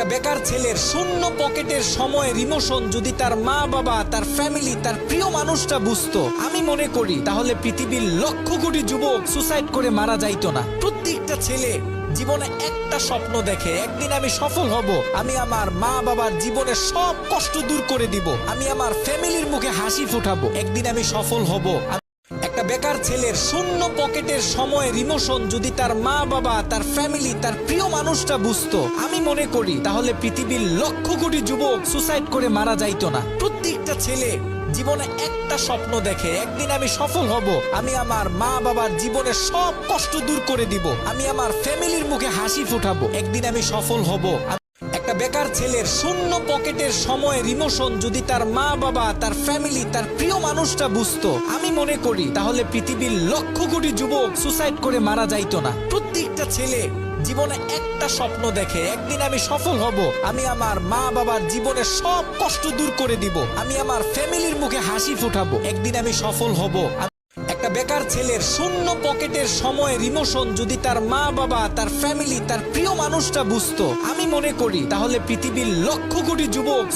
একটা বেকার ছেলের শূন্য পকেটের সময়ের ইমোশন যদি তার মা বাবা, তার ফ্যামিলি, তার প্রিয় মানুষটা বুঝতো, আমি মনে করি তাহলে পৃথিবীর লক্ষ কোটি যুবক সুসাইড করে মারা যাইতো না। প্রত্যেকটা ছেলে জীবনে একটা স্বপ্ন দেখে, একদিন আমি সফল হব, আমি আমার মা বাবার জীবনের সব কষ্ট দূর করে দিব, আমি আমার ফ্যামিলির মুখে হাসি ফুটাবো, একদিন আমি সফল হব। একটা বেকার ছেলের শূন্য পকেটের সময়ের ইমোশন যদি তার মা বাবা, তার ফ্যামিলি, তার প্রিয় মানুষটা বুঝতো, আমি মনে করি তাহলে পৃথিবীর লক্ষ কোটি যুবক সুসাইড করে মারা যাইতো না। প্রত্যেকটা ছেলে জীবনে একটা স্বপ্ন দেখে, একদিন আমি সফল হব, আমি আমার মা বাবার জীবনের সব কষ্ট দূর করে দিব, আমি আমার ফ্যামিলির মুখে হাসি ফুটাবো, একদিন আমি সফল হব। একটা বেকার ছেলের শূন্য পকেটের সময়ের ইমোশন যদি তার মা বাবা, তার ফ্যামিলি, তার প্রিয় মানুষটা বুঝতো, আমি মনে করি তাহলে পৃথিবীর লক্ষ কোটি যুবক সুসাইড করে মারা যাইতো না। প্রত্যেকটা ছেলে জীবনে একটা স্বপ্ন দেখে, একদিন আমি সফল হব, আমি আমার মা বাবার জীবনের সব কষ্ট দূর করে দিব, আমি আমার ফ্যামিলির মুখে হাসি ফুটাবো, একদিন আমি সফল হব। একটা বেকার ছেলের শূন্য পকেটের সময়ের ইমোশন যদি তার মা বাবা, তার ফ্যামিলি, তার প্রিয় মানুষটা বুঝতো, আমি মনে করি তাহলে পৃথিবীর লক্ষ কোটি যুবক